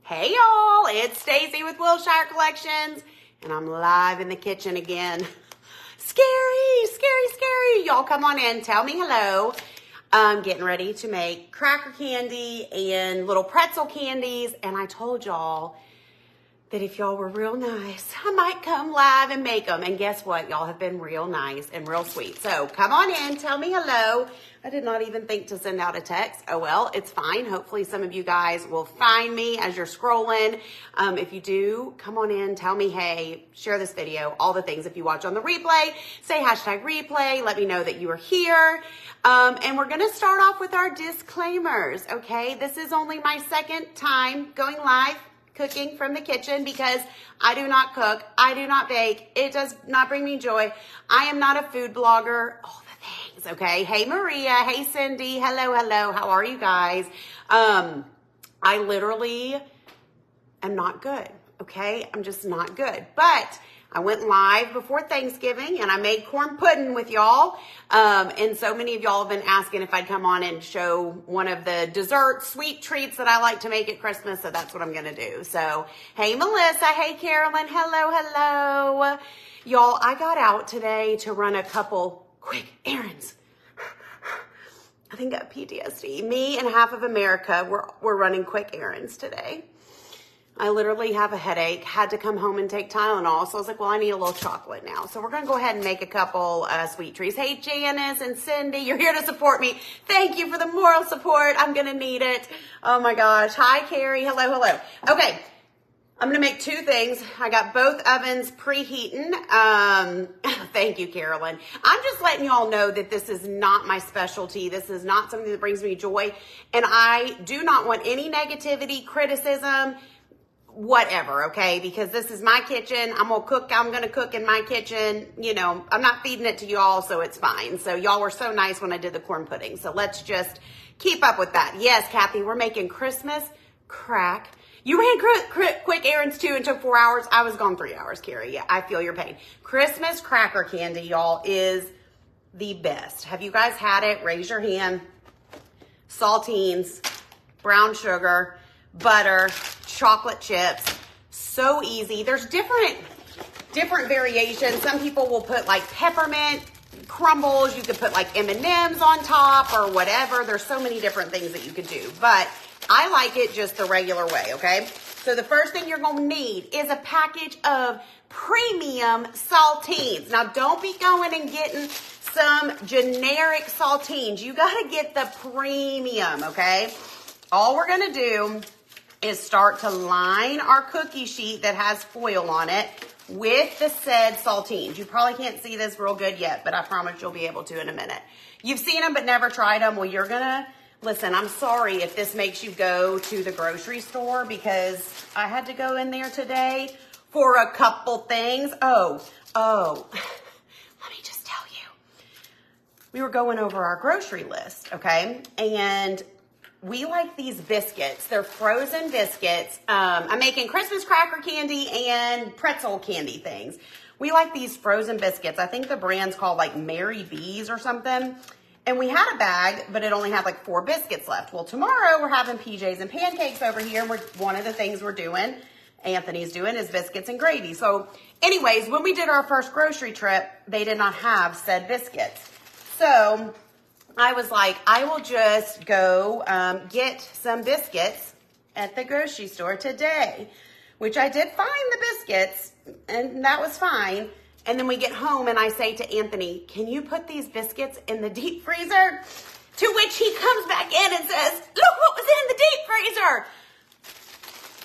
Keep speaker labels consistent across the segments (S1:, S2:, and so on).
S1: Hey y'all, it's Stacy with Wilshire Collections, and I'm live in the kitchen again. Scary, scary, scary. Y'all come on in, tell me hello. I'm getting ready to make cracker candy and little pretzel candies, and I told y'all that if y'all were real nice, I might come live and make them. And guess what? Y'all have been real nice and real sweet. So come on in, tell me hello. I did not even think to send out a text. Oh well, it's fine. Hopefully some of you guys will find me as you're scrolling. If you do, come on in, tell me hey, share this video, all the things. If you watch on the replay, say hashtag replay, let me know that you are here. And we're gonna start off with our disclaimers, okay? This is only my second time going live cooking from the kitchen because I do not cook, I do not bake, it does not bring me joy. I am not a food blogger, all the things, okay? Hey Maria, hey Cindy, hello, hello, how are you guys? I literally am not good, okay? I'm just not good, but I went live before Thanksgiving and I made corn pudding with y'all. And so many of y'all have been asking if I'd come on and show one of the dessert sweet treats that I like to make at Christmas. So that's what I'm going to do. So, hey, Melissa. Hey, Carolyn. Hello, hello. Y'all, I got out today to run a couple quick errands. I think I have PTSD. Me and half of America, we're running quick errands today. I literally have a headache, had to come home and take Tylenol. So I was like, well, I need a little chocolate now. So we're going to go ahead and make a couple sweet treats. Hey, Janice and Cindy, you're here to support me. Thank you for the moral support. I'm going to need it. Oh my gosh. Hi, Carrie. Hello, hello. Okay. I'm going to make two things. I got both ovens preheating. Thank you, Carolyn. I'm just letting y'all know that this is not my specialty. This is not something that brings me joy. And I do not want any negativity, criticism, whatever, okay? Because this is my kitchen. I'm gonna cook in my kitchen. You know, I'm not feeding it to y'all, so it's fine. So y'all were so nice when I did the corn pudding. So let's just keep up with that. Yes, Kathy, we're making Christmas crack. You ran quick errands too and took 4 hours. I was gone 3 hours, Carrie. Yeah, I feel your pain. Christmas cracker candy, y'all, is the best. Have you guys had it? Raise your hand. Saltines, brown sugar, butter, chocolate chips, so easy. There's different variations. Some people will put like peppermint crumbles. You could put like M&Ms on top or whatever. There's so many different things that you could do, but I like it just the regular way, okay? So the first thing you're gonna need is a package of premium saltines. Now don't be going and getting some generic saltines. You gotta get the premium, okay? All we're gonna do is start to line our cookie sheet that has foil on it with the said saltines. You probably can't see this real good yet, but I promise you'll be able to in a minute. You've seen them but never tried them. Well, you're gonna, listen, I'm sorry if this makes you go to the grocery store because I had to go in there today for a couple things. Oh, let me just tell you. We were going over our grocery list, okay? And we like these biscuits. They're frozen biscuits. I'm making Christmas cracker candy and pretzel candy things. We like these frozen biscuits. I think the brand's called like Mary B's or something. And we had a bag, but it only had like 4 biscuits left. Well, tomorrow we're having PJs and pancakes over here. And one of the things we're doing, Anthony's doing, is biscuits and gravy. So anyways, when we did our first grocery trip, they did not have said biscuits. So I was like, I will just go get some biscuits at the grocery store today, which I did find the biscuits, and that was fine. And then we get home, and I say to Anthony, can you put these biscuits in the deep freezer? To which he comes back in and says, look what was in the deep freezer.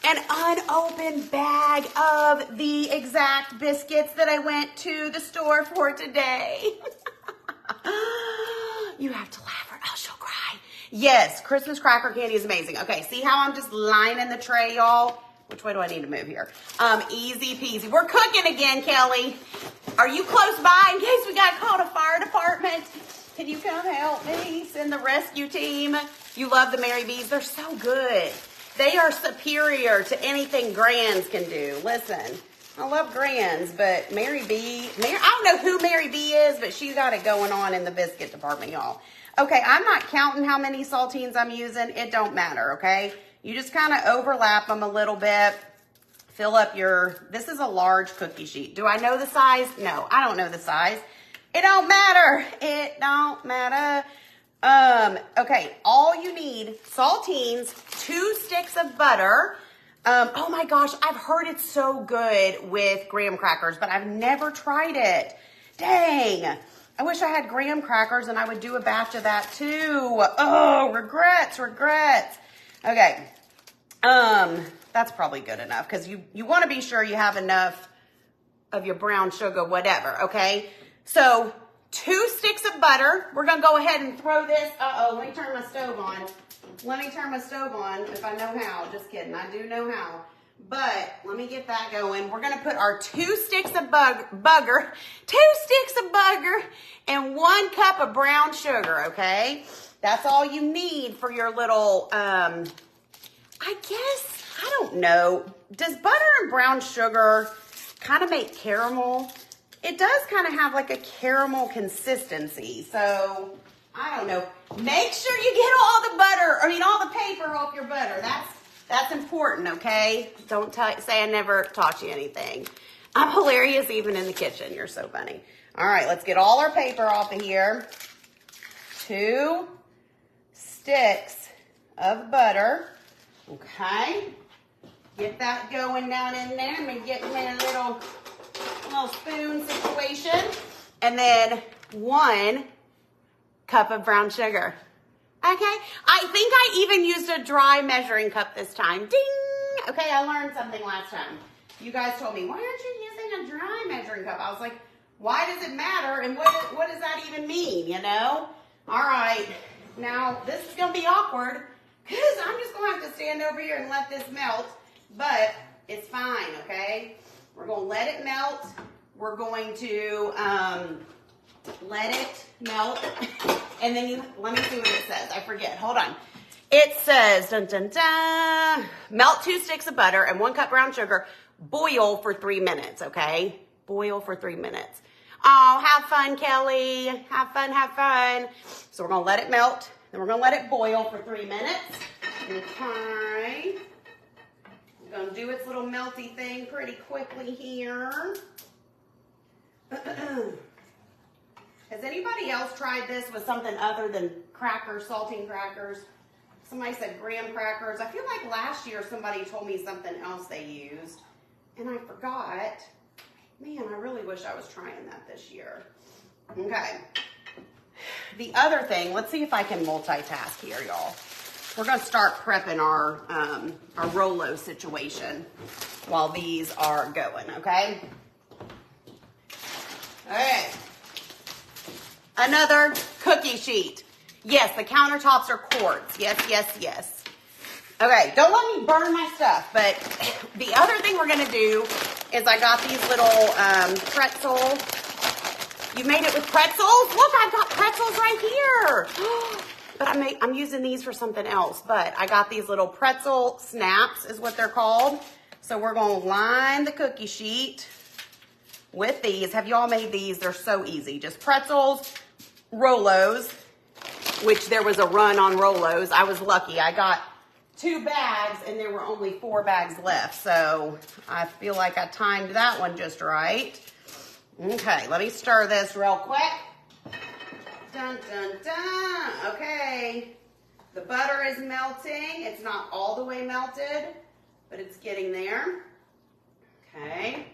S1: An unopened bag of the exact biscuits that I went to the store for today. You have to laugh or else you'll cry. Yes, Christmas cracker candy is amazing. Okay, see how I'm just lining the tray, y'all? Which way do I need to move here? Easy peasy. We're cooking again, Kelly. Are you close by in case we got called a fire department? Can you come help me? Send the rescue team. You love the Mary B's. They're so good. They are superior to anything Grands can do. Listen, I love Grands, but Mary B, I don't know who Mary B is, but she's got it going on in the biscuit department, y'all. Okay, I'm not counting how many saltines I'm using. It don't matter, okay? You just kind of overlap them a little bit. Fill up your, this is a large cookie sheet. Do I know the size? No, I don't know the size. It don't matter. It don't matter. Okay, all you need, saltines, 2 sticks of butter. Oh my gosh, I've heard it's so good with graham crackers, but I've never tried it. Dang. I wish I had graham crackers and I would do a batch of that too. Oh, regrets. Okay. That's probably good enough because you want to be sure you have enough of your brown sugar, whatever, okay? So 2 sticks of butter. We're going to go ahead and throw this. Uh-oh, let me turn my stove on. If I know how. Just kidding. I do know how. But let me get that going. We're going to put our 2 sticks of bugger and 1 cup of brown sugar, okay? That's all you need for your little, I guess, I don't know. Does butter and brown sugar kind of make caramel? It does kind of have like a caramel consistency. So, I don't know. Make sure you get all the paper off your butter. That's important, okay? Don't say I never taught you anything. I'm hilarious even in the kitchen. You're so funny. All right, let's get all our paper off of here. 2 sticks of butter. Okay. Get that going down in there. I'm going to get me a little spoon situation. And then 1 cup of brown sugar. Okay, I think I even used a dry measuring cup this time. Ding! Okay, I learned something last time. You guys told me, why aren't you using a dry measuring cup? I was like, why does it matter? And what does that even mean, you know? All right, now this is going to be awkward because I'm just going to have to stand over here and let this melt, but it's fine, okay? We're going to let it melt. We're going to let it melt. And then let me see what it says. I forget. Hold on. It says, dun, dun, dun, melt 2 sticks of butter and 1 cup brown sugar. Boil for 3 minutes, okay? Boil for 3 minutes. Oh, have fun, Kelly. Have fun. So we're going to let it melt. Then we're going to let it boil for 3 minutes. Okay. I'm going to do its little melty thing pretty quickly here. Has anybody else tried this with something other than crackers, saltine crackers? Somebody said graham crackers. I feel like last year somebody told me something else they used, and I forgot. Man, I really wish I was trying that this year. Okay. The other thing, let's see if I can multitask here, y'all. We're going to start prepping our Rolo situation while these are going, okay? Okay. Another cookie sheet. Yes, the countertops are quartz. Yes. Okay, don't let me burn my stuff. But the other thing we're going to do is I got these little pretzel. You made it with pretzels? Look, I've got pretzels right here. But I'm using these for something else. But I got these little pretzel snaps is what they're called. So we're going to line the cookie sheet with these. Have you all made these? They're so easy. Just pretzels, Rolos, which there was a run on Rolos. I was lucky. I got 2 bags and there were only 4 bags left. So I feel like I timed that one just right. Okay, let me stir this real quick. Dun, dun, dun. Okay. The butter is melting. It's not all the way melted, but it's getting there. Okay.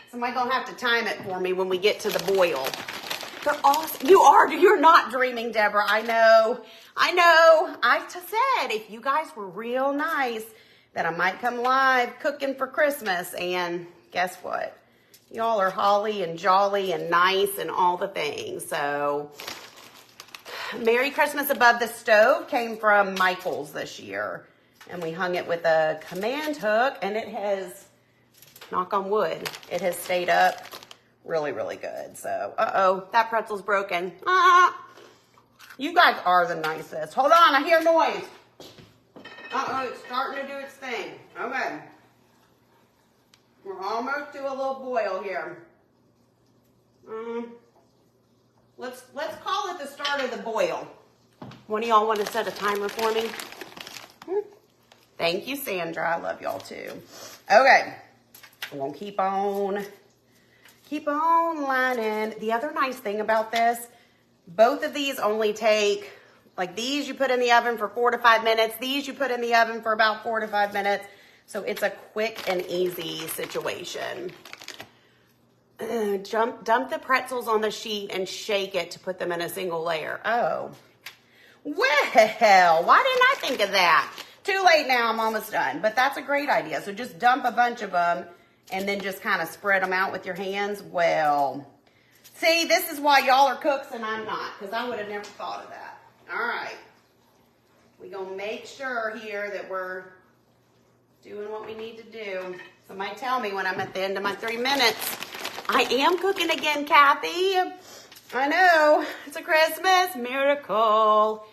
S1: Somebody gonna have to time it for me when we get to the boil. They're awesome. You're not dreaming, Deborah. I know. I said if you guys were real nice that I might come live cooking for Christmas. And guess what? Y'all are holly and jolly and nice and all the things. So Merry Christmas Above the Stove came from Michael's this year. And we hung it with a command hook, and it has, knock on wood, it has stayed up really, really good. So, uh-oh, that pretzel's broken. You guys are the nicest. Hold on, I hear noise. Uh-oh, it's starting to do its thing. Okay. We're almost to a little boil here. Let's call it the start of the boil. One of y'all want to set a timer for me? Thank you, Sandra. I love y'all too. Okay, I'm gonna keep on lining. The other nice thing about this, both of these only take, like these you put in the oven for 4 to 5 minutes. These you put in the oven for about 4 to 5 minutes. So it's a quick and easy situation. Dump the pretzels on the sheet and shake it to put them in a single layer. Oh, well, why didn't I think of that? Too late now, I'm almost done. But that's a great idea. So just dump a bunch of them and then just kind of spread them out with your hands. Well, see, this is why y'all are cooks and I'm not, because I would have never thought of that. All right. We're going to make sure here that we're doing what we need to do. Somebody tell me when I'm at the end of my 3 minutes. I am cooking again, Kathy. I know. It's a Christmas miracle.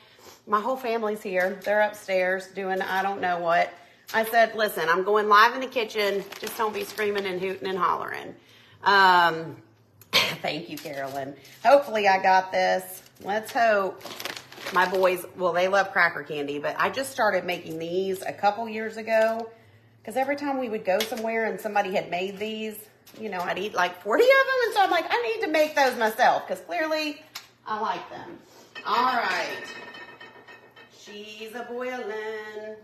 S1: My whole family's here. They're upstairs doing I don't know what. I said, listen, I'm going live in the kitchen. Just don't be screaming and hooting and hollering. Thank you, Carolyn. Hopefully I got this. Let's hope. My boys, well, they love cracker candy, but I just started making these a couple years ago because every time we would go somewhere and somebody had made these, you know, I'd eat like 40 of them. And so I'm like, I need to make those myself because clearly I like them. All right. She's a boiling.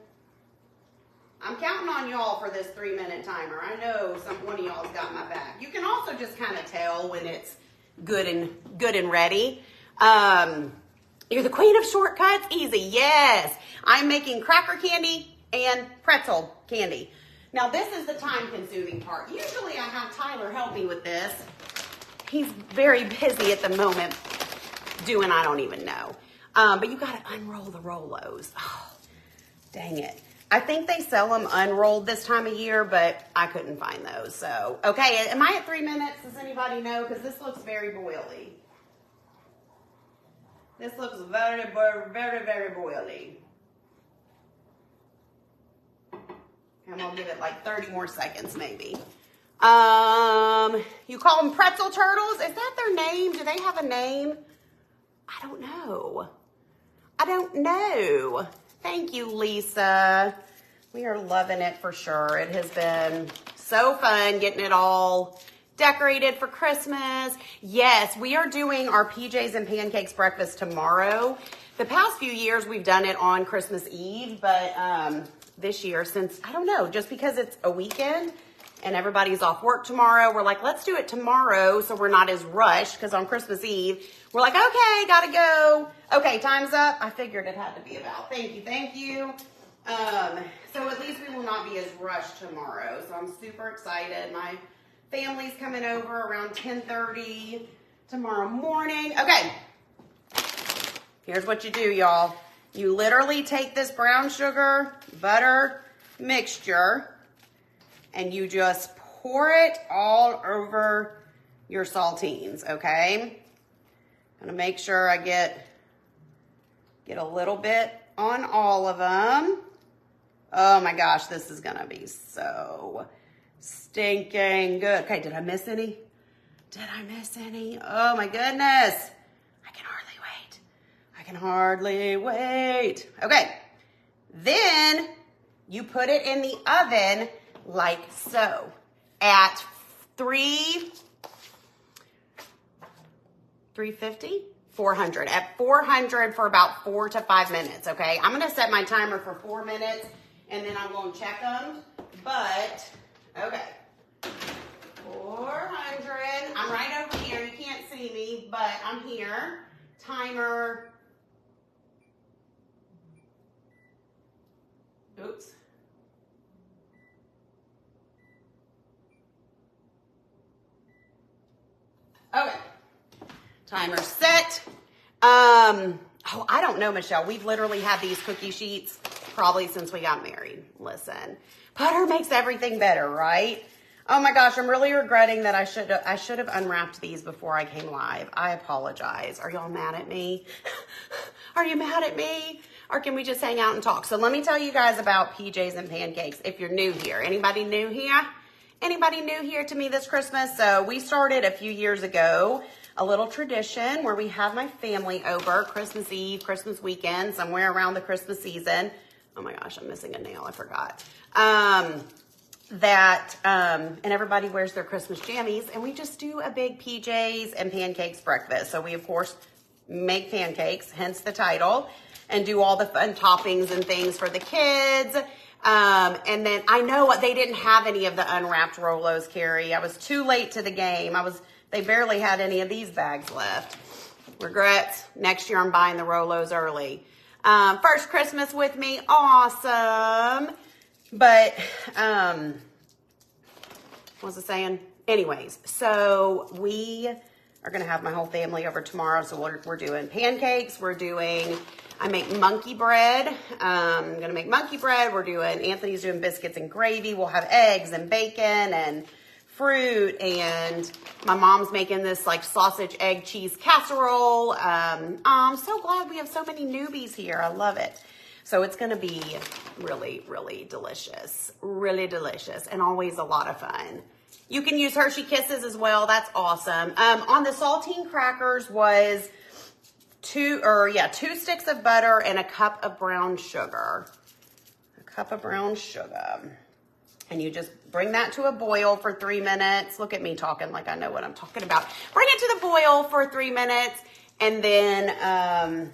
S1: I'm counting on y'all for this 3-minute timer. I know one of y'all's got my back. You can also just kind of tell when it's good and ready. You're the queen of shortcuts. Easy. Yes. I'm making cracker candy and pretzel candy. Now this is the time-consuming part. Usually I have Tyler help me with this. He's very busy at the moment doing I don't even know. But you got to unroll the Rolos. Oh, dang it. I think they sell them unrolled this time of year, but I couldn't find those. So, okay, am I at 3 minutes? Does anybody know? Because this looks very boily. This looks very, very, very boily. I'm going to give it like 30 more seconds maybe. You call them pretzel turtles? Is that their name? Do they have a name? I don't know. I don't know. Thank you, Lisa. We are loving it for sure. It has been so fun getting it all decorated for Christmas. Yes, we are doing our PJs and pancakes breakfast tomorrow. The past few years we've done it on Christmas Eve, but this year, since, I don't know, just because it's a weekend and everybody's off work tomorrow, we're like, let's do it tomorrow so we're not as rushed, because on Christmas Eve, we're like, okay, gotta go. Okay, time's up. I figured it had to be about. Thank you, thank you. So at least we will not be as rushed tomorrow. So I'm super excited. My family's coming over around 10:30 tomorrow morning. Okay, here's what you do, y'all. You literally take this brown sugar, butter mixture, and you just pour it all over your saltines, okay? I'm gonna make sure I get a little bit on all of them. Oh my gosh, this is gonna be so stinking good. Okay, did I miss any? Did I miss any? Oh my goodness. I can hardly wait. I can hardly wait. Okay, then you put it in the oven like so at 350, 400. At 400 for about 4 to 5 minutes, okay? I'm gonna set my timer for 4 minutes and then I'm gonna check them, but, okay. 400, I'm right over here. You can't see me, but I'm here. Timer, oops. Okay. Timer set. Oh, I don't know, Michelle. We've literally had these cookie sheets probably since we got married. Listen, butter makes everything better, right? Oh my gosh, I'm really regretting that I should have unwrapped these before I came live. I apologize. Are y'all mad at me? Are you mad at me? Or can we just hang out and talk? So let me tell you guys about PJs and pancakes if you're new here. Anybody new here? Anybody new here to me this Christmas? So we started a few years ago a little tradition where we have my family over Christmas Eve, Christmas weekend, somewhere around the Christmas season. Oh my gosh, I'm missing a nail. I forgot. And everybody wears their Christmas jammies, and we just do a big PJs and pancakes breakfast. So we, of course, make pancakes, hence the title, and do all the fun toppings and things for the kids. And then I know they didn't have any of the unwrapped Rolos, Carrie. I was too late to the game. They barely had any of these bags left. Regrets. Next year I'm buying the Rolos early. First Christmas with me. Awesome. But, what was I saying? Anyways, so we are going to have my whole family over tomorrow. So we're doing pancakes. I make monkey bread. I'm going to make monkey bread. Anthony's doing biscuits and gravy. We'll have eggs and bacon and fruit. And my mom's making this like sausage, egg, cheese casserole. I'm so glad we have so many newbies here. I love it. So it's going to be really, really delicious. Really delicious. And always a lot of fun. You can use Hershey Kisses as well. That's awesome. On the saltine crackers was two sticks of butter and a cup of brown sugar. And you just bring that to a boil for 3 minutes. Look at me talking like I know what I'm talking about. Bring it to the boil for 3 minutes and then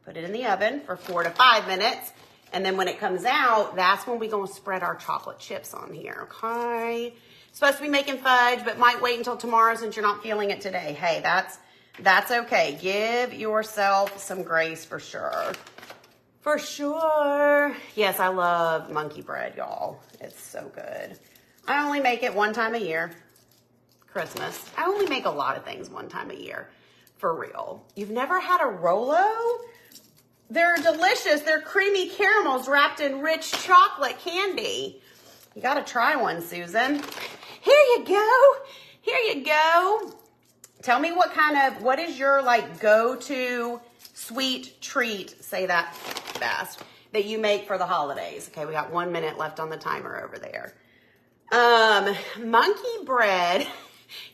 S1: put it in the oven for 4 to 5 minutes. And then when it comes out, that's when we're going to spread our chocolate chips on here, okay? Supposed to be making fudge, but might wait until tomorrow since you're not feeling it today. Hey, that's okay. Give yourself some grace for sure. For sure. Yes, I love monkey bread, y'all. It's so good. I only make it one time a year. Christmas. I only make a lot of things one time a year. For real. You've never had a Rolo? They're delicious. They're creamy caramels wrapped in rich chocolate candy. You got to try one, Susan. Here you go. Here you go. Tell me what is your like go-to sweet treat, say that fast, that you make for the holidays. Okay, we got 1 minute left on the timer over there. Monkey bread.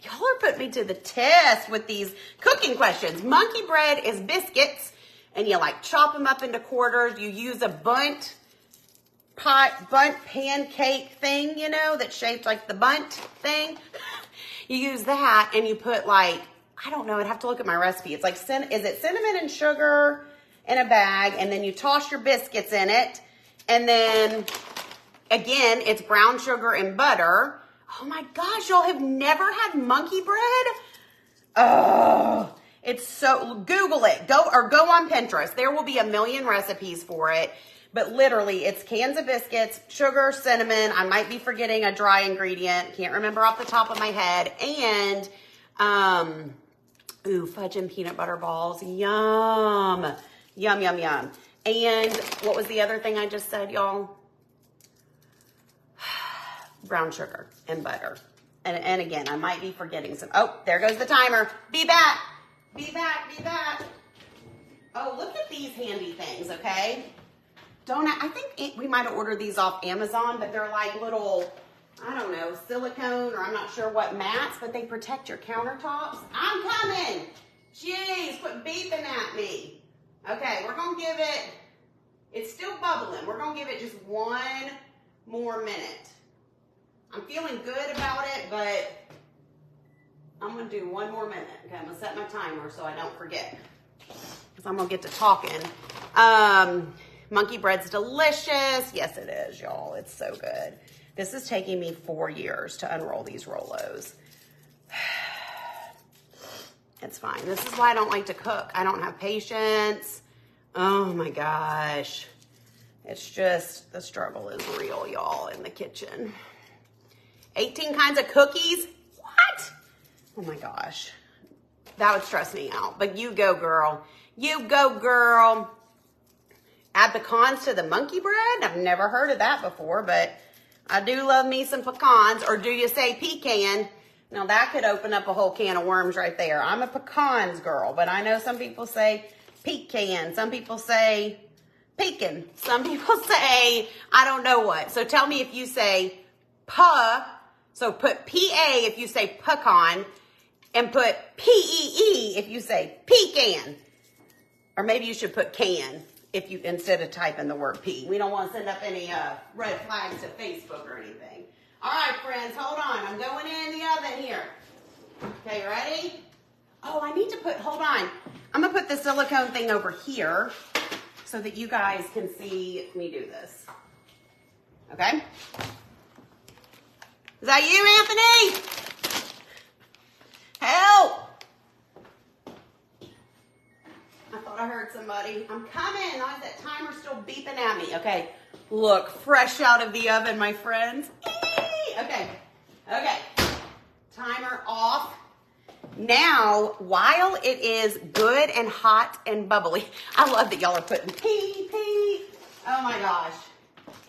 S1: Y'all are putting me to the test with these cooking questions. Monkey bread is biscuits, and you like chop them up into quarters. You use a bunt pancake thing, you know, that's shaped like the bunt thing. You use that, and you put like, I don't know, I'd have to look at my recipe. It's like, is it cinnamon and sugar in a bag, and then you toss your biscuits in it, and then, again, it's brown sugar and butter. Oh my gosh, y'all have never had monkey bread? Oh, it's so, Google it. Go on Pinterest. There will be a million recipes for it. But literally, it's cans of biscuits, sugar, cinnamon. I might be forgetting a dry ingredient. Can't remember off the top of my head. And, fudge and peanut butter balls. Yum. Yum, yum, yum. And what was the other thing I just said, y'all? Brown sugar and butter. And again, I might be forgetting some. Oh, there goes the timer. Be back. Be back. Be back. Oh, look at these handy things, okay? I think we might have ordered these off Amazon, but they're like little, I don't know, silicone, or I'm not sure what mats, but they protect your countertops. I'm coming. Jeez, quit beeping at me. Okay, we're going to give it, it's still bubbling. We're going to give it just 1 more minute. I'm feeling good about it, but I'm going to do 1 more minute. Okay, I'm going to set my timer so I don't forget, because I'm going to get to talking. Monkey bread's delicious. Yes, it is, y'all. It's so good. This is taking me 4 years to unroll these Rolos. It's fine. This is why I don't like to cook. I don't have patience. Oh my gosh. It's just, the struggle is real, y'all, in the kitchen. 18 kinds of cookies? What? Oh my gosh. That would stress me out. But you go, girl. You go, girl. Add pecans to the monkey bread? I've never heard of that before, but I do love me some pecans. Or do you say pecan? Now that could open up a whole can of worms right there. I'm a pecans girl, but I know some people say pecan. Some people say pecan. Some people say I don't know what. So tell me if you say so put P-A if you say pecan, and put P-E-E if you say pecan. Or maybe you should put can if you, instead of typing the word P. We don't want to send up any red flags to Facebook or anything. All right, friends, hold on. I'm going in the oven here. Okay, ready? Oh, I need to put, hold on. I'm going to put the silicone thing over here so that you guys can see me do this. Okay? Is that you, Anthony? Help! I thought I heard somebody. I'm coming. Why is that timer still beeping at me? Okay. Look, fresh out of the oven, my friends. Okay. Okay. Timer off. Now, while it is good and hot and bubbly, I love that y'all are putting pee. Oh my gosh.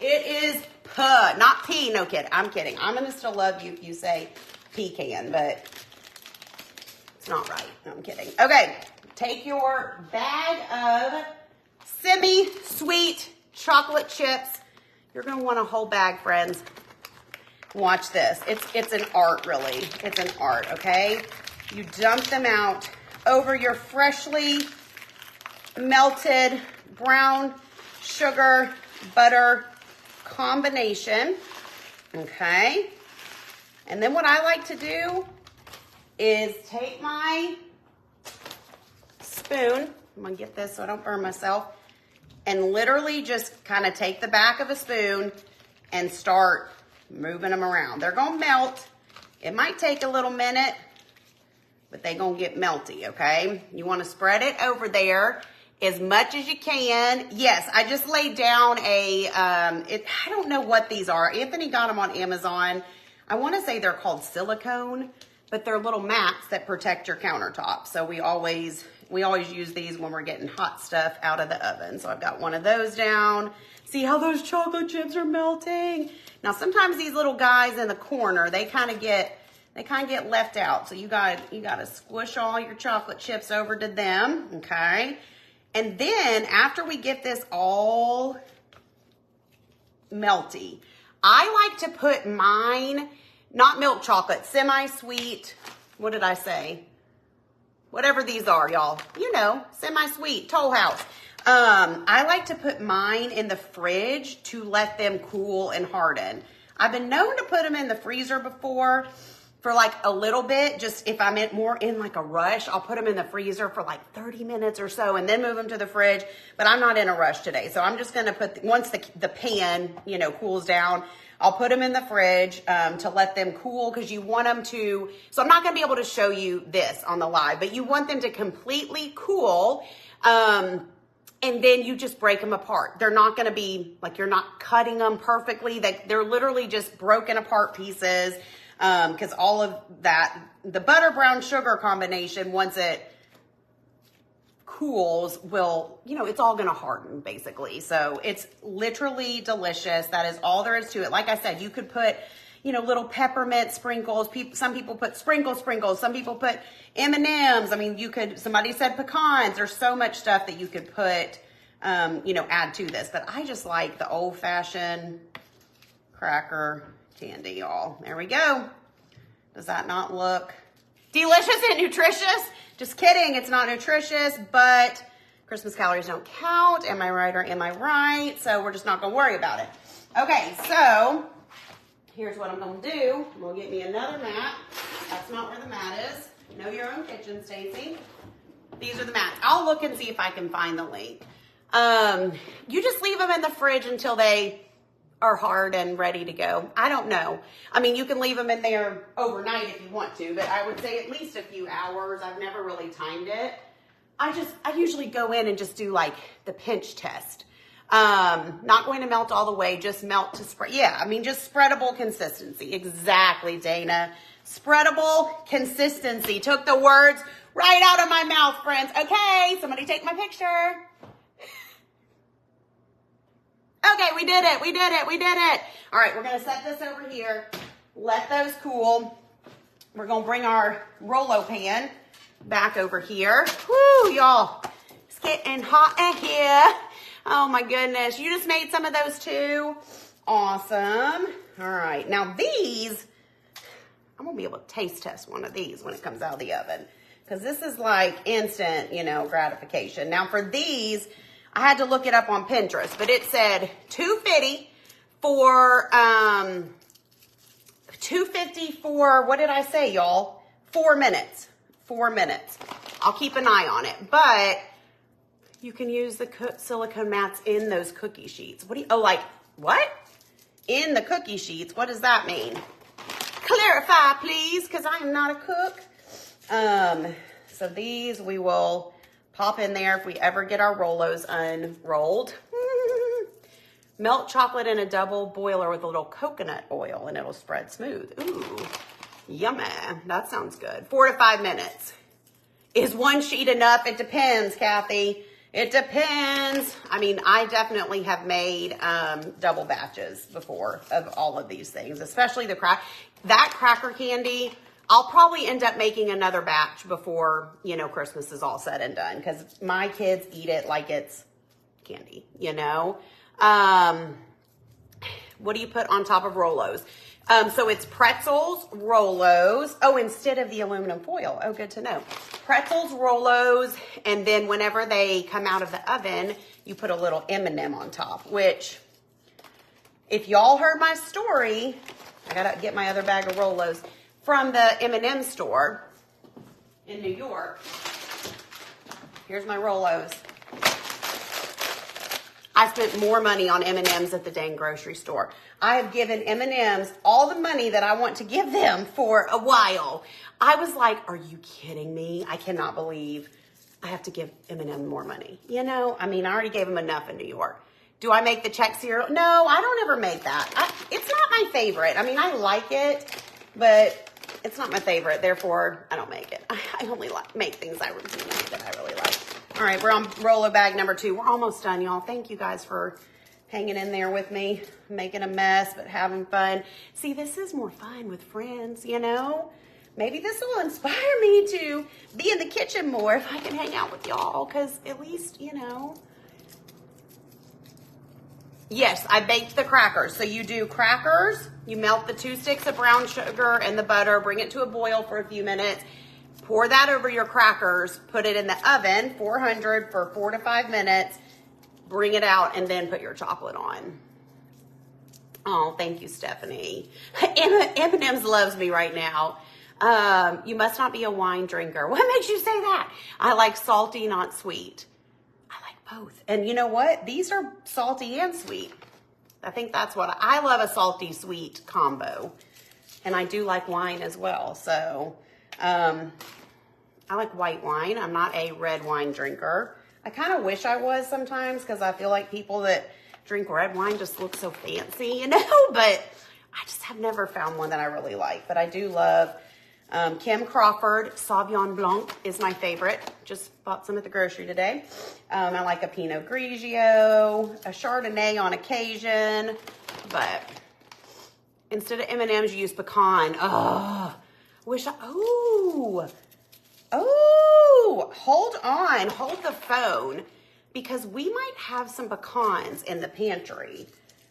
S1: It is not pee, no kid. I'm kidding. I'm going to still love you if you say pecan, but it's not right. No, I'm kidding. Okay. Take your bag of semi-sweet chocolate chips. You're going to want a whole bag, friends. Watch this. It's an art, really. It's an art, okay? You dump them out over your freshly melted brown sugar butter combination, okay? And then what I like to do is take my spoon, I'm gonna get this so I don't burn myself, and literally just kind of take the back of a spoon and start moving them around. They're gonna melt. It might take a little minute, but they're gonna get melty, okay? You wanna spread it over there as much as you can. Yes, I just laid down I don't know what these are. Anthony got them on Amazon. I wanna say they're called silicone, but they're little mats that protect your countertop. So we always use these when we're getting hot stuff out of the oven. So I've got one of those down. See how those chocolate chips are melting? Now sometimes these little guys in the corner, they kind of get left out. So you gotta squish all your chocolate chips over to them, okay? And then after we get this all melty, I like to put mine, not milk chocolate, semi-sweet, what did I say? Whatever these are, y'all. You know, semi-sweet, Toll House. I like to put mine in the fridge to let them cool and harden. I've been known to put them in the freezer before for like a little bit. Just if I'm more in like a rush, I'll put them in the freezer for like 30 minutes or so and then move them to the fridge. But I'm not in a rush today. So I'm just going to put, once the pan, you know, cools down, I'll put them in the fridge to let them cool, because you want them to, so I'm not going to be able to show you this on the live, but you want them to completely cool, and then you just break them apart. They're not going to be, like, you're not cutting them perfectly. They're literally just broken apart pieces, because all of that, the butter brown sugar combination, once it cools, will, you know, it's all going to harden basically. So it's literally delicious. That is all there is to it. Like I said, you could put, you know, little peppermint sprinkles. Some people put sprinkles. Some people put M&Ms. I mean, you could, somebody said pecans. There's so much stuff that you could put, you know, add to this. But I just like the old fashioned cracker candy, y'all. There we go. Does that not look delicious and nutritious? Just kidding, it's not nutritious, but Christmas calories don't count. Am I right or am I right? So we're just not gonna worry about it. Okay, so here's what I'm gonna do. I'm gonna get me another mat. That's not where the mat is. Know your own kitchen, Stacy. These are the mats. I'll look and see if I can find the link. You just leave them in the fridge until they are hard and ready to go. I don't know. I mean, you can leave them in there overnight if you want to, but I would say at least a few hours. I've never really timed it. I usually go in and just do like the pinch test. Not going to melt all the way, just melt to spread. Yeah, I mean, just spreadable consistency. Exactly, Dana. Spreadable consistency. Took the words right out of my mouth, friends. Okay, somebody take my picture. Okay, we did it. All right, we're gonna set this over here, let those cool. We're gonna bring our Rolo pan back over here. Woo, y'all, it's getting hot in here. Oh my goodness, you just made some of those too? Awesome. All right, now these, I'm gonna be able to taste test one of these when it comes out of the oven, because this is like instant, you know, gratification. Now for these, I had to look it up on Pinterest, but it said $2.50 for, $2.50 for, what did I say, y'all? 4 minutes. 4 minutes. I'll keep an eye on it, but you can use the silicone mats in those cookie sheets. What do you, oh, like, what? In the cookie sheets, what does that mean? Clarify, please, because I am not a cook. So these we will pop in there if we ever get our Rolos unrolled. Melt chocolate in a double boiler with a little coconut oil and it'll spread smooth. Ooh, yummy. That sounds good. 4 to 5 minutes. Is one sheet enough? It depends, Kathy. It depends. I mean, I definitely have made double batches before of all of these things, especially the that cracker candy. I'll probably end up making another batch before, you know, Christmas is all said and done because my kids eat it like it's candy, you know. What do you put on top of Rolos? So it's pretzels, Rolos. Oh, instead of the aluminum foil. Oh, good to know. Pretzels, Rolos, and then whenever they come out of the oven, you put a little M&M on top, which if y'all heard my story, I gotta get my other bag of Rolos from the M&M store in New York. Here's my Rolos. I spent more money on M&Ms at the dang grocery store. I have given M&Ms all the money that I want to give them for a while. I was like, are you kidding me? I cannot believe I have to give M&M more money. You know, I mean, I already gave them enough in New York. Do I make the Czech cereal? No, I don't ever make that. It's not my favorite. I mean, I like it, but it's not my favorite. Therefore, I don't make it. I only make things I routinely make that I really like. All right, we're on Rolo bag number 2. We're almost done, y'all. Thank you guys for hanging in there with me, making a mess, but having fun. See, this is more fun with friends, you know? Maybe this will inspire me to be in the kitchen more if I can hang out with y'all, because at least, you know. Yes, I baked the crackers. So you do crackers, you melt the 2 sticks of brown sugar and the butter, bring it to a boil for a few minutes, pour that over your crackers, put it in the oven, 400 for 4 to 5 minutes, bring it out, and then put your chocolate on. Oh, thank you, Stephanie. M&M's loves me right now. You must not be a wine drinker. What makes you say that? I like salty, not sweet. I like both. And you know what? These are salty and sweet. I think that's what I love, a salty sweet combo. And I do like wine as well. So, I like white wine. I'm not a red wine drinker. I kind of wish I was sometimes because I feel like people that drink red wine just look so fancy, you know, but I just have never found one that I really like. But I do love Kim Crawford Sauvignon Blanc is my favorite. Just bought some at the grocery today. I like a Pinot Grigio, a Chardonnay on occasion, but instead of M&Ms, you use pecan. Oh, hold on, hold the phone, because we might have some pecans in the pantry.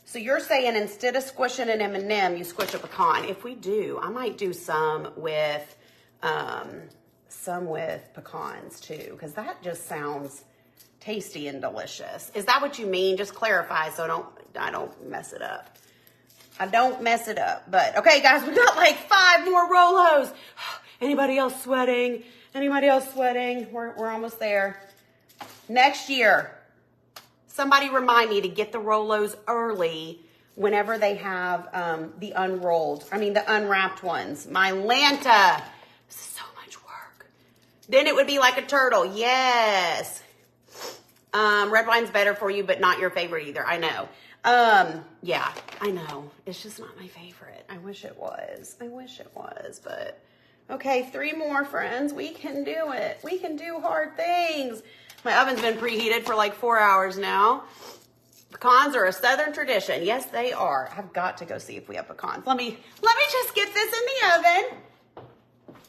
S1: So you're saying instead of squishing an M&M, you squish a pecan. If we do, I might do some with pecans too, because that just sounds tasty and delicious. Is that what you mean? Just clarify so I don't mess it up. I don't mess it up. But okay, guys, we got like 5 more Rolos. Anybody else sweating? Anybody else sweating? We're almost there. Next year, somebody remind me to get the Rolos early whenever they have the unwrapped ones. My Lanta. This is so much work. Then it would be like a turtle. Yes. Red wine's better for you, but not your favorite either. I know. Yeah, I know. It's just not my favorite. I wish it was. But okay, 3 more, friends. We can do it. We can do hard things. My oven's been preheated for like 4 hours now. Pecans are a Southern tradition. Yes, they are. I've got to go see if we have pecans. Let me just get this in the oven.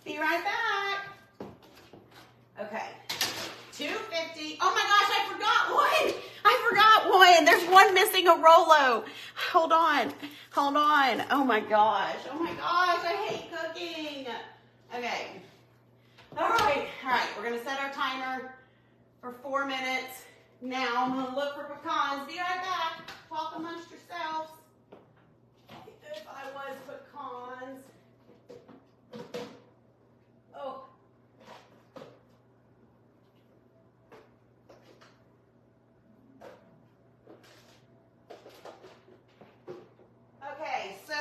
S1: Be right back. Okay. 250. Oh my gosh, I forgot one. There's one missing, a Rolo. Hold on. Oh my gosh. I hate cooking. Okay. All right. We're going to set our timer for 4 minutes. Now I'm gonna look for pecans. Be right back. Talk amongst yourselves. If I was pecans. Oh. Okay, so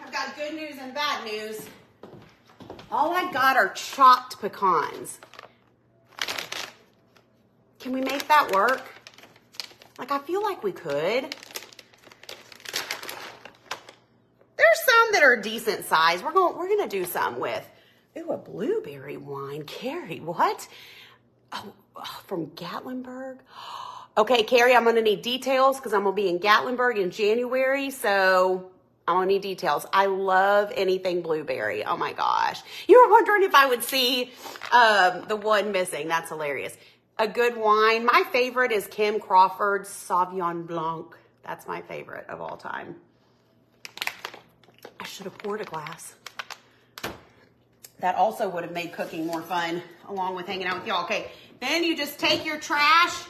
S1: I've got good news and bad news. All I got are chopped pecans. Can we make that work? Like, I feel like we could. There's some that are decent size. We're gonna do some with, ooh, a blueberry wine. Carrie, what? Oh, from Gatlinburg. Okay, Carrie, I'm gonna need details because I'm gonna be in Gatlinburg in January, so I'm gonna need details. I love anything blueberry. Oh my gosh. You were wondering if I would see the one missing. That's hilarious. A good wine. My favorite is Kim Crawford's Sauvignon Blanc. That's my favorite of all time. I should have poured a glass. That also would have made cooking more fun along with hanging out with y'all. Okay, then you just take your trash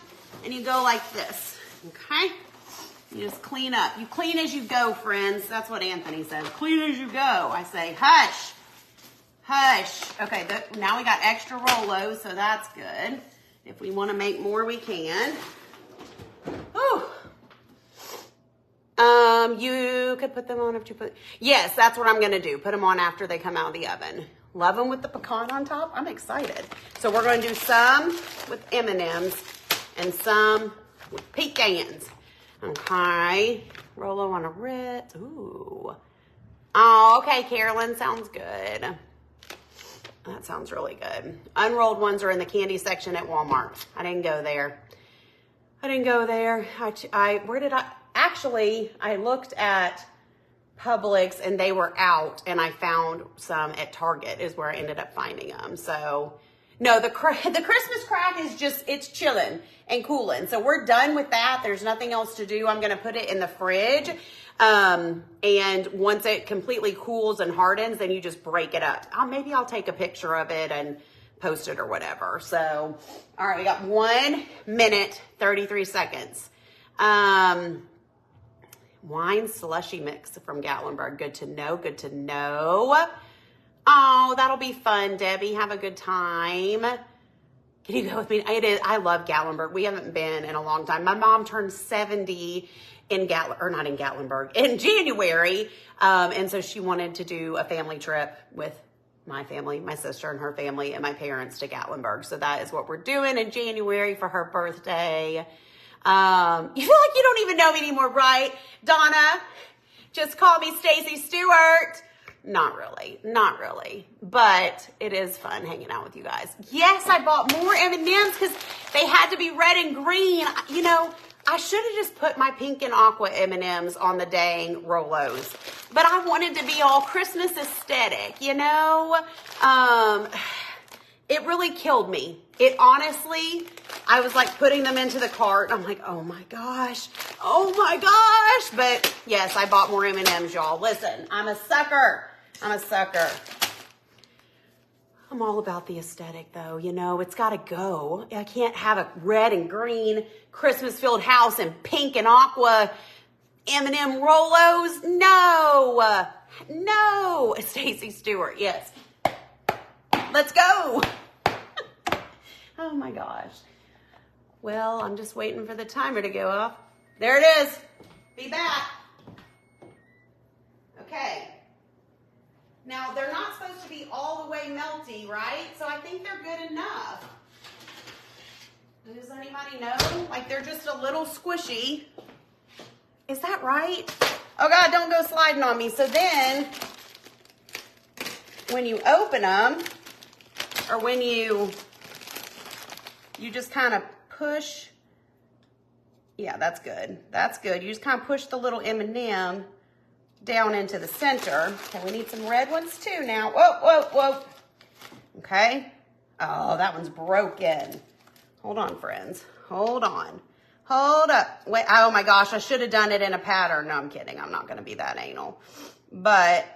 S1: and you go like this, okay? You just clean up. You clean as you go, friends. That's what Anthony says. Clean as you go. I say, hush, hush. Okay, now we got extra Rolos, so that's good. If we want to make more, we can. Whew. You could put them on if you put, yes, that's what I'm going to do. Put them on after they come out of the oven. Love them with the pecan on top. I'm excited. So we're going to do some with M&Ms and some with pecans. Okay. Rolo on a Ritz. Ooh. Oh, okay, Carolyn. Sounds good. That sounds really good. Unrolled ones are in the candy section at Walmart. I didn't go there. Actually, I looked at Publix and they were out, and I found some at Target is where I ended up finding them. So no, the Christmas crack is just, it's chilling and cooling. So we're done with that. There's nothing else to do. I'm going to put it in the fridge. And once it completely cools and hardens, then you just break it up. Maybe I'll take a picture of it and post it or whatever. So, all right, we got 1 minute, 33 seconds. Wine slushy mix from Gatlinburg. Good to know. Good to know. Oh, that'll be fun, Debbie. Have a good time. Can you go with me? I love Gatlinburg. We haven't been in a long time. My mom turned 70 in January. And so she wanted to do a family trip with my family, my sister and her family, and my parents to Gatlinburg. So that is what we're doing in January for her birthday. You feel like you don't even know me anymore, right? Donna, just call me Stacy Stewart. Not really, but it is fun hanging out with you guys. Yes, I bought more M&Ms because they had to be red and green. You know, I should have just put my pink and aqua M&Ms on the dang Rolos, but I wanted to be all Christmas aesthetic, you know? It really killed me. It honestly, I was like putting them into the cart. I'm like, oh my gosh. But yes, I bought more M&Ms, y'all. Listen, I'm a sucker. I'm all about the aesthetic though. You know, it's got to go. I can't have a red and green Christmas filled house and pink and aqua M&M Rolos. No. Stacy Stewart. Yes. Let's go. Oh my gosh. Well, I'm just waiting for the timer to go off. There it is. Be back. Okay. Now, they're not supposed to be all the way melty, right? So I think they're good enough. Does anybody know? Like, they're just a little squishy. Is that right? Oh God, don't go sliding on me. So then, when you open them, or when you just kind of push. Yeah, that's good. You just kind of push the little M&M down into the center. Okay, we need some red ones too now. Whoa. Okay. Oh, that one's broken. Hold on, friends. Hold on. Hold up. Wait. Oh my gosh, I should have done it in a pattern. No, I'm kidding. I'm not going to be that anal. But,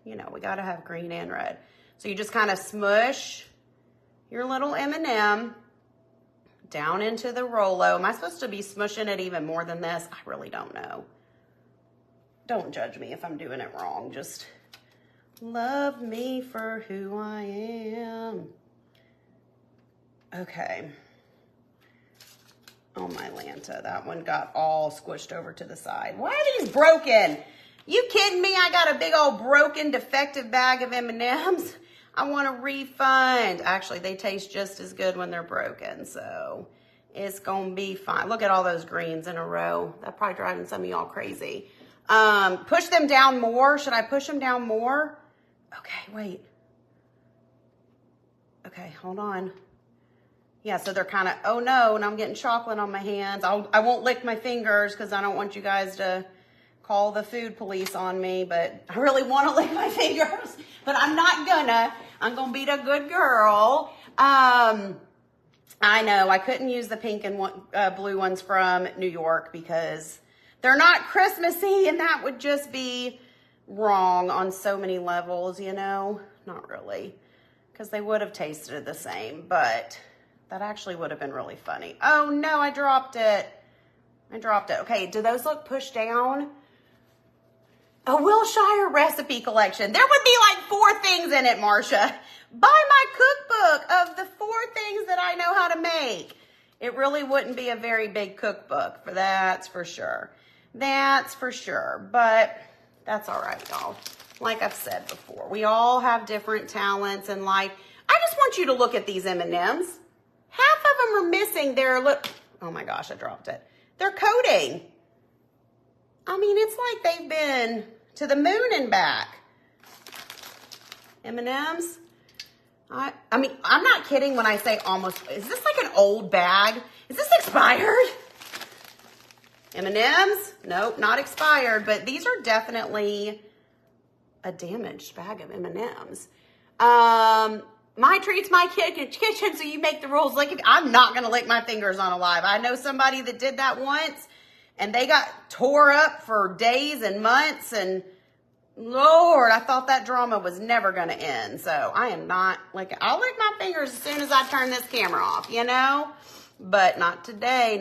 S1: you know, we got to have green and red. So you just kind of smush your little M&M down into the Rolo. Am I supposed to be smushing it even more than this? I really don't know. Don't judge me if I'm doing it wrong. Just love me for who I am. Okay. Oh, my Lanta. That one got all squished over to the side. Why are these broken? You kidding me? I got a big old broken, defective bag of M&Ms. I want a refund. Actually, they taste just as good when they're broken, so it's going to be fine. Look at all those greens in a row. That's probably driving some of y'all crazy. Push them down more. Should I push them down more? Okay, wait. Okay, hold on. Yeah, so they're kind of, oh no, and I'm getting chocolate on my hands. I won't lick my fingers because I don't want you guys to call the food police on me, but I really want to lick my fingers, but I'm not gonna. I'm gonna be the good girl. I know I couldn't use the pink and blue ones from New York because they're not Christmassy, and that would just be wrong on so many levels, you know? Not really, because they would have tasted the same, but that actually would have been really funny. Oh no, I dropped it. I dropped it. Okay, do those look pushed down? A Wilshire recipe collection. There would be like 4 things in it, Marcia. Buy my cookbook of the 4 things that I know how to make. It really wouldn't be a very big cookbook, that's for sure. That's for sure, but that's all right, y'all. Like I've said before, we all have different talents in life. I just want you to look at these M&Ms. Half of them are missing their, look, oh my gosh, I dropped it. Their coating. I mean, it's like they've been to the moon and back. M&Ms. I mean, I'm not kidding when I say almost. Is this like an old bag? Is this expired? M&Ms? Nope, not expired, but these are definitely a damaged bag of M&Ms. My treat's my kitchen, so you make the rules. Like, I'm not going to lick my fingers on a live. I know somebody that did that once, and they got tore up for days and months, and Lord, I thought that drama was never going to end. So I am not, like, I'll lick my fingers as soon as I turn this camera off, you know? But not today.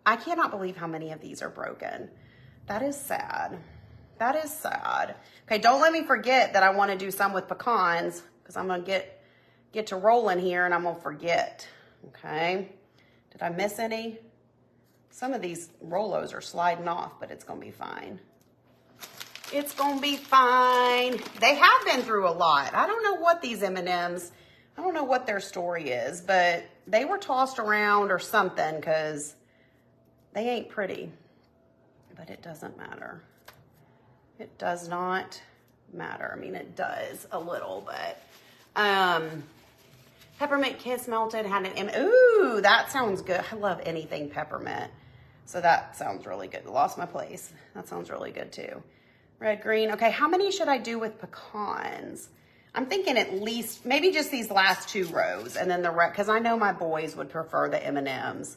S1: I cannot believe how many of these are broken. That is sad. That is sad. Okay, don't let me forget that I want to do some with pecans, because I'm going to get to rolling here and I'm going to forget. Okay. Did I miss any? Some of these Rolos are sliding off, but it's going to be fine. It's going to be fine. They have been through a lot. I don't know what these M&Ms, I don't know what their story is, but they were tossed around or something because they ain't pretty. But it doesn't matter. It does not matter. I mean, it does a little, but Peppermint Kiss melted, had an ooh, that sounds good. I love anything peppermint. So that sounds really good. Lost my place. That sounds really good too. Red, green. Okay, how many should I do with pecans? I'm thinking at least, maybe just these last 2 rows and then the rest, because I know my boys would prefer the M&Ms.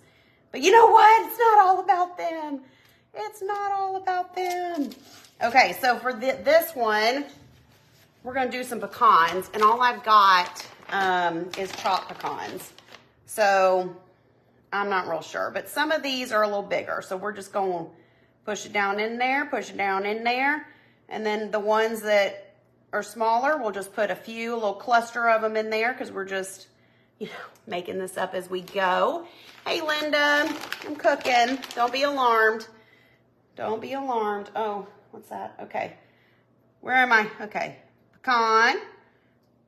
S1: But you know what? It's not all about them. It's not all about them. Okay, so for this one, we're going to do some pecans, and all I've got is chopped pecans. So I'm not real sure, but some of these are a little bigger. So we're just going to push it down in there, push it down in there. And then the ones that are smaller, we'll just put a little cluster of them in there because we're just, you know, making this up as we go. Hey, Linda, I'm cooking. Don't be alarmed. Don't be alarmed. Oh, what's that? Okay. Where am I? Okay. Pecan.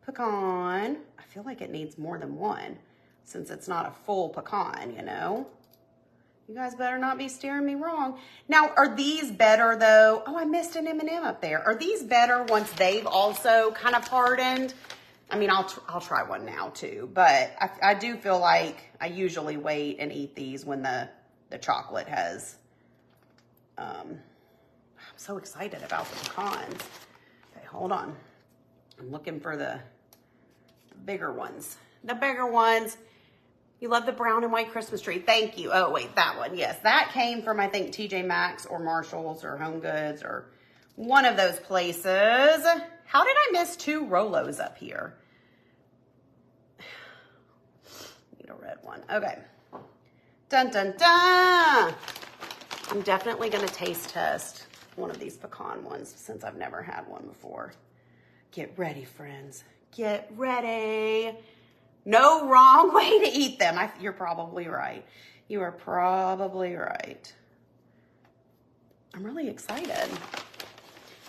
S1: I feel like it needs more than one since it's not a full pecan, you know? You guys better not be steering me wrong. Now, are these better though? Oh, I missed an M&M up there. Are these better once they've also kind of hardened? I mean, I'll try one now too, but I do feel like I usually wait and eat these when the chocolate has, I'm so excited about the pecans. Okay, hold on. I'm looking for the bigger ones. The bigger ones. You love the brown and white Christmas tree. Thank you. Oh, wait, that one. Yes, that came from, I think, TJ Maxx or Marshall's or Home Goods or one of those places. How did I miss 2 Rolos up here? Need a red one. Okay. Dun, dun, dun. I'm definitely going to taste test one of these pecan ones since I've never had one before. Get ready, friends. Get ready. No wrong way to eat them. You're probably right. You are probably right. I'm really excited.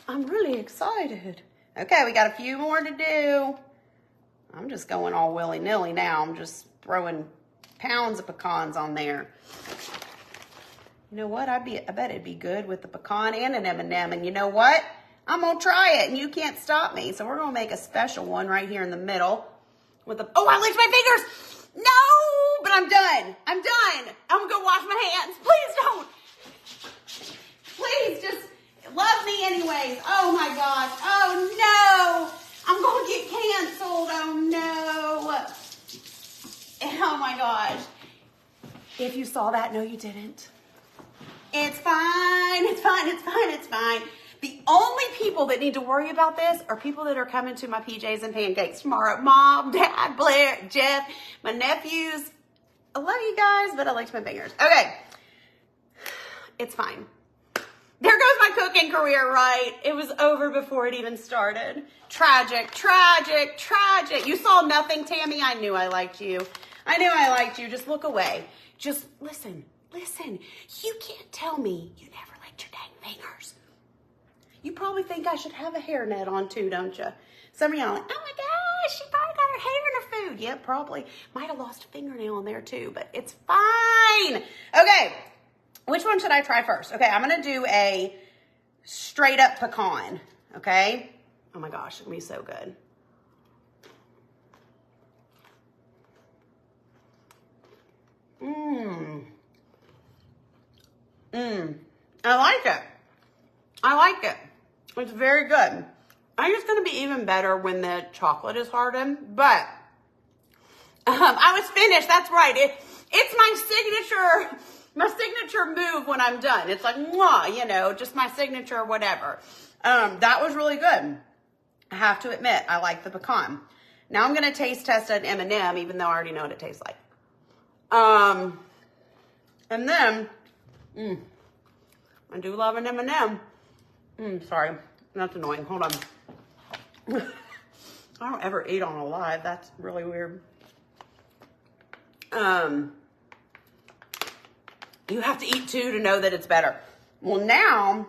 S1: I'm really excited. Okay, we got a few more to do. I'm just going all willy-nilly now. I'm just throwing pounds of pecans on there. You know what? I bet it'd be good with the pecan and an M&M. And you know what? I'm going to try it, and you can't stop me. So we're going to make a special one right here in the middle. Oh, I licked my fingers. No, but I'm done. I'm done. I'm going to go wash my hands. Please don't. Please just love me anyways. Oh, my gosh. Oh, no. I'm going to get canceled. Oh, no. Oh, my gosh. If you saw that, no, you didn't. It's fine. It's fine. It's fine. It's fine. The only people that need to worry about this are people that are coming to my PJs and pancakes tomorrow. Mom, Dad, Blair, Jeff, my nephews. I love you guys, but I licked my fingers. Okay. It's fine. There goes my cooking career, right? It was over before it even started. Tragic, tragic, tragic. You saw nothing, Tammy. I knew I liked you. I knew I liked you. Just look away. Just listen. Listen. You can't tell me you never licked your dang fingers. You probably think I should have a hairnet on too, don't you? Some of y'all are like, oh my gosh, she probably got her hair in her food. Yeah, probably. Might have lost a fingernail on there too, but it's fine. Okay, which one should I try first? Okay, I'm going to do a straight up pecan, okay? Oh my gosh, it's going to be so good. I like it. I like it. It's very good. I think it's going to be even better when the chocolate is hardened, but I was finished. That's right. It's my signature move when I'm done. It's like, mwah, you know, just my signature whatever. That was really good. I have to admit, I like the pecan. Now I'm going to taste test an M&M, even though I already know what it tastes like. And then, I do love an M&M. Sorry, that's annoying. Hold on. I don't ever eat on a live. That's really weird. You have to eat two to know that it's better. Well, now,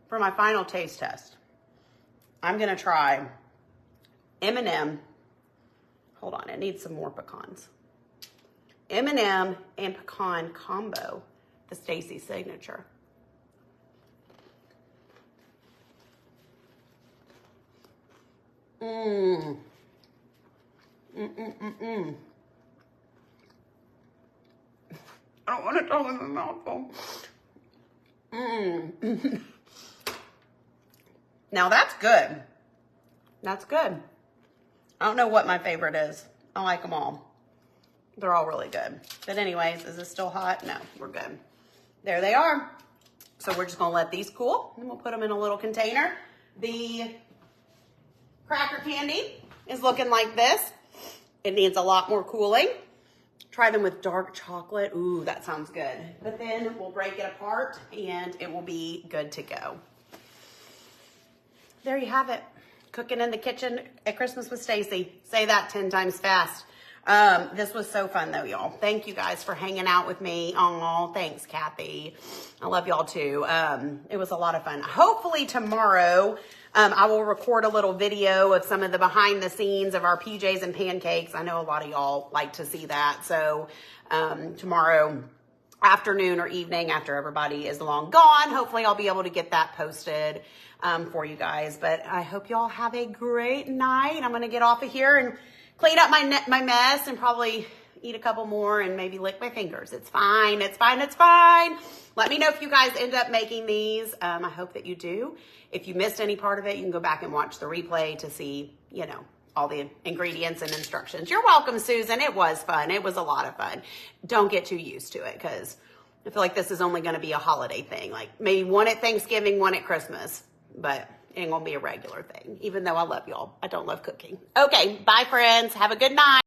S1: for my final taste test, I'm going to try M&M. Hold on, it needs some more pecans. M&M and pecan combo, the Stacy signature. I don't want to throw in my mouthful. Now that's good. That's good. I don't know what my favorite is. I like them all. They're all really good. But anyways, is this still hot? No, we're good. There they are. So we're just going to let these cool, and we'll put them in a little container. The cracker candy is looking like this. It needs a lot more cooling. Try them with dark chocolate. Ooh, that sounds good. But then we'll break it apart, and it will be good to go. There you have it. Cooking in the kitchen at Christmas with Stacy. Say that 10 times fast. This was so fun though, y'all. Thank you guys for hanging out with me. Oh, thanks, Kathy. I love y'all too. It was a lot of fun. Hopefully tomorrow, I will record a little video of some of the behind the scenes of our PJs and pancakes. I know a lot of y'all like to see that. So, tomorrow afternoon or evening after everybody is long gone, hopefully I'll be able to get that posted, for you guys. But I hope y'all have a great night. I'm going to get off of here and clean up my mess and probably eat a couple more and maybe lick my fingers. It's fine. It's fine. It's fine. Let me know if you guys end up making these. I hope that you do. If you missed any part of it, you can go back and watch the replay to see, you know, all the ingredients and instructions. You're welcome, Susan. It was fun. It was a lot of fun. Don't get too used to it because I feel like this is only going to be a holiday thing. Like maybe one at Thanksgiving, one at Christmas, but it ain't gonna be a regular thing, even though I love y'all. I don't love cooking. Okay, bye friends. Have a good night.